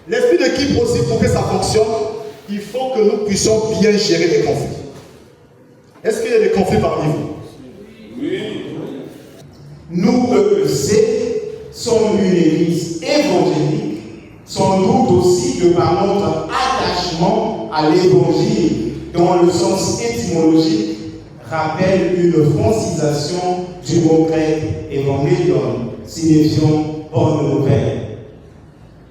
L'esprit d'équipe aussi, pour que ça fonctionne, il faut que nous puissions bien gérer les conflits. Est-ce qu'il y a des conflits parmi vous? Oui. Nous, EEC, sommes une église évangélique, sans doute aussi de par notre attachement à l'évangile, dans le sens étymologique, rappelle une francisation du mot grec évangélion, signifiant bonne nouvelle.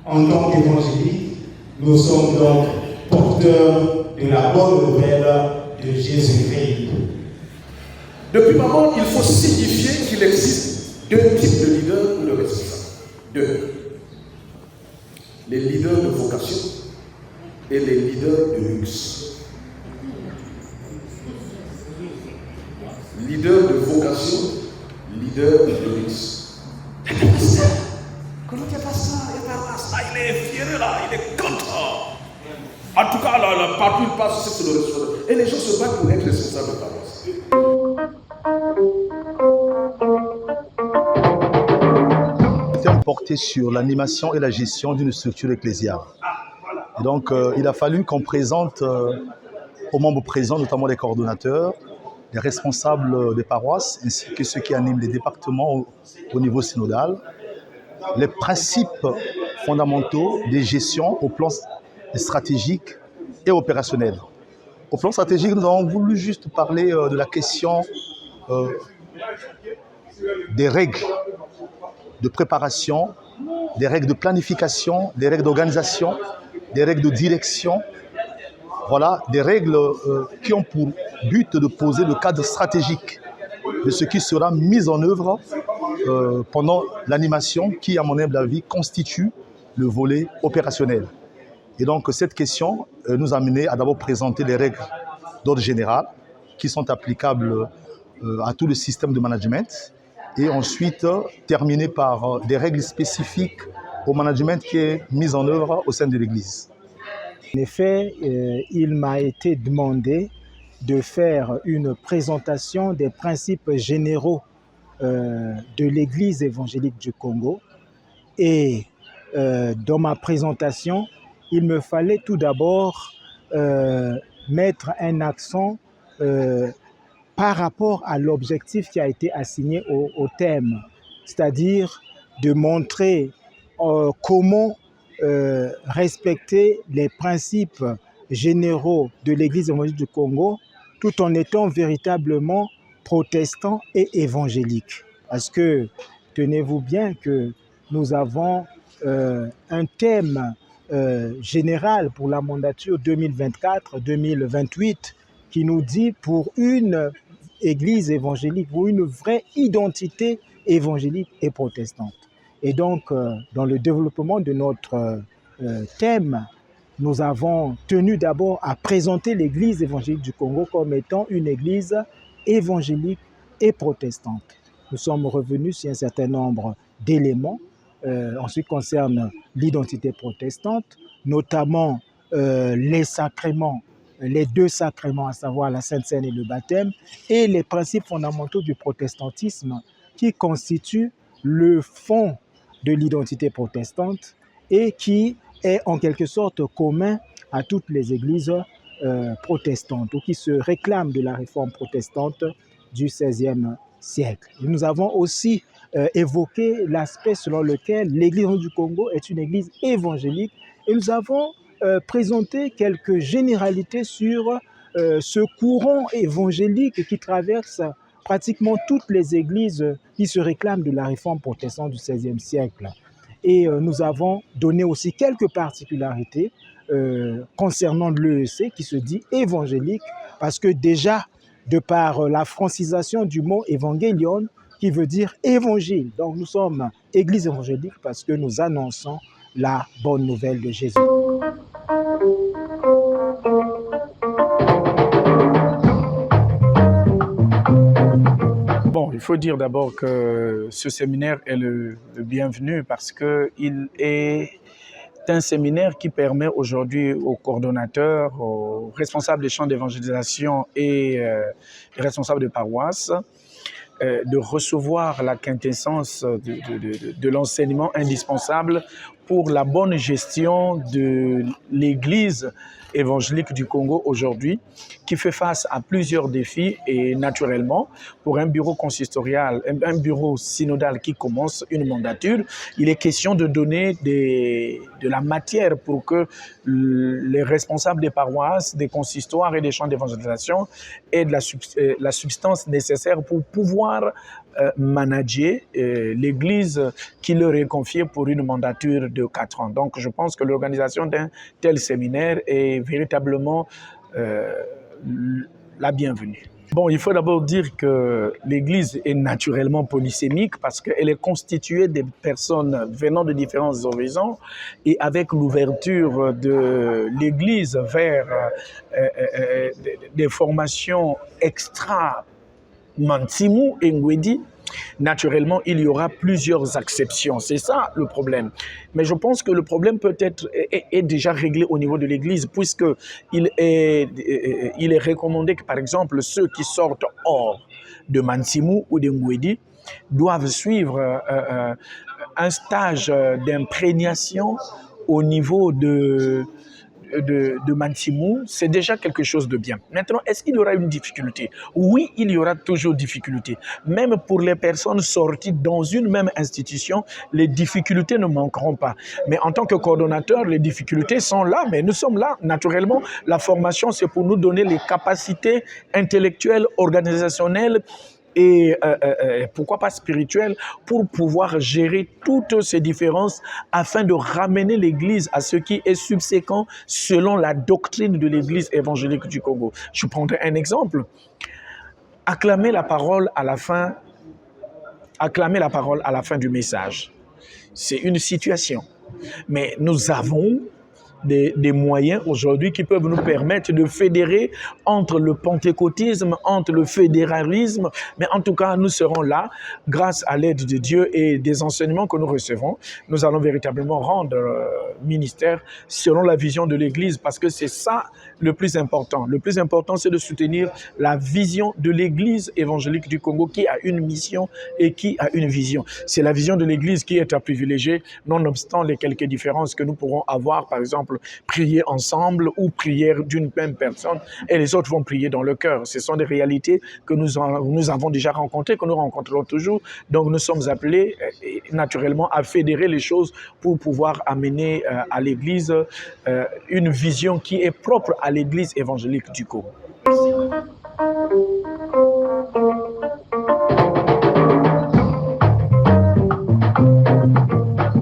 En tant qu'évangélique, nous sommes donc porteurs de la bonne nouvelle de Jésus-Christ. Depuis maintenant, il faut signifier qu'il existe deux types de leaders ou de responsables. Deux. Les leaders de vocation et les leaders de luxe. Leader de vocation, leader de luxe. Comment tu fais ça? Il est fier là, il est content. En tout cas, là, partout il passe, c'est le restaurant. Et les gens se battent pour être responsables de paroisse. Le thème porté sur l'animation et la gestion d'une structure ecclésiale. Et donc, il a fallu qu'on présente aux membres présents, notamment les coordonnateurs, les responsables des paroisses, ainsi que ceux qui animent les départements au niveau synodal, les principes fondamentaux des gestions au plan stratégique et opérationnel. Au plan stratégique, nous avons voulu juste parler de la question des règles de préparation, des règles de planification, des règles d'organisation, des règles de direction. Voilà, des règles qui ont pour but de poser le cadre stratégique de ce qui sera mis en œuvre pendant l'animation qui, à mon humble avis, constitue le volet opérationnel. Et donc, cette question nous a mené à d'abord présenter les règles d'ordre général qui sont applicables à tout le système de management et ensuite terminer par des règles spécifiques au management qui est mis en œuvre au sein de l'Église. En effet, il m'a été demandé de faire une présentation des principes généraux de l'Église évangélique du Congo. Et dans ma présentation, il me fallait tout d'abord mettre un accent par rapport à l'objectif qui a été assigné au thème, c'est-à-dire de montrer comment respecter les principes généraux de l'Église évangélique du Congo tout en étant véritablement protestant et évangélique. Parce que tenez-vous bien que nous avons un thème général pour la mandature 2024-2028 qui nous dit pour une Église évangélique, pour une vraie identité évangélique et protestante. Et donc, dans le développement de notre thème, nous avons tenu d'abord à présenter l'Église évangélique du Congo comme étant une Église évangélique et protestante. Nous sommes revenus sur un certain nombre d'éléments en ce qui concerne l'identité protestante, notamment les sacrements, les deux sacrements, à savoir la Sainte Seine et le baptême, et les principes fondamentaux du protestantisme qui constituent le fond de l'identité protestante et qui est en quelque sorte commun à toutes les églises protestantes ou qui se réclament de la réforme protestante du XVIe siècle. Et nous avons aussi évoqué l'aspect selon lequel l'Église du Congo est une église évangélique et nous avons présenté quelques généralités sur ce courant évangélique qui traverse pratiquement toutes les églises qui se réclament de la réforme protestante du XVIe siècle. Et nous avons donné aussi quelques particularités concernant l'EEC qui se dit évangélique parce que déjà, de par la francisation du mot évangélion qui veut dire évangile. Donc nous sommes église évangélique parce que nous annonçons la bonne nouvelle de Jésus. Bon, il faut dire d'abord que ce séminaire est le bienvenu parce qu'il est un séminaire qui permet aujourd'hui aux coordonnateurs, aux responsables des champs d'évangélisation et responsables de paroisse de recevoir la quintessence de l'enseignement indispensable pour la bonne gestion de l'Église évangélique du Congo aujourd'hui, qui fait face à plusieurs défis et naturellement, pour un bureau consistorial, un bureau synodal qui commence une mandature, il est question de donner de la matière pour que les responsables des paroisses, des consistoires et des champs d'évangélisation aient de la substance nécessaire pour pouvoir manager l'Église qui leur est confiée pour une mandature de 4 ans. Donc je pense que l'organisation d'un tel séminaire est véritablement la bienvenue. Bon, il faut d'abord dire que l'Église est naturellement polysémique parce qu'elle est constituée de personnes venant de différents horizons et avec l'ouverture de l'Église vers des formations extra-Mantimu et Ngwedi, naturellement, il y aura plusieurs acceptions. C'est ça le problème. Mais je pense que le problème peut-être est déjà réglé au niveau de l'Église, puisqu'il est recommandé que, par exemple, ceux qui sortent hors de Mantimu ou de Ngwedi doivent suivre un stage d'imprégnation au niveau de Mantimu. C'est déjà quelque chose de bien. Maintenant, est-ce qu'il y aura une difficulté? Oui, il y aura toujours difficulté. Même pour les personnes sorties dans une même institution, les difficultés ne manqueront pas. Mais en tant que coordonnateur, les difficultés sont là, mais nous sommes là. Naturellement, la formation, c'est pour nous donner les capacités intellectuelles, organisationnelles, et pourquoi pas spirituel, pour pouvoir gérer toutes ces différences afin de ramener l'Église à ce qui est subséquent selon la doctrine de l'Église évangélique du Congo. Je prendrai un exemple. Acclamer la parole à la fin du message, c'est une situation. Mais nous avons des moyens aujourd'hui qui peuvent nous permettre de fédérer entre le pentecôtisme, entre le fédéralisme, mais en tout cas, nous serons là, grâce à l'aide de Dieu et des enseignements que nous recevons. Nous allons véritablement rendre ministère selon la vision de l'Église, parce que c'est ça le plus important. Le plus important, c'est de soutenir la vision de l'Église évangélique du Congo qui a une mission et qui a une vision. C'est la vision de l'Église qui est à privilégier, nonobstant les quelques différences que nous pourrons avoir, par exemple, prier ensemble ou prière d'une même personne et les autres vont prier dans le cœur. Ce sont des réalités que nous avons déjà rencontrées, que nous rencontrerons toujours. Donc nous sommes appelés naturellement à fédérer les choses pour pouvoir amener à l'Église une vision qui est propre à l'Église évangélique du Congo. Merci.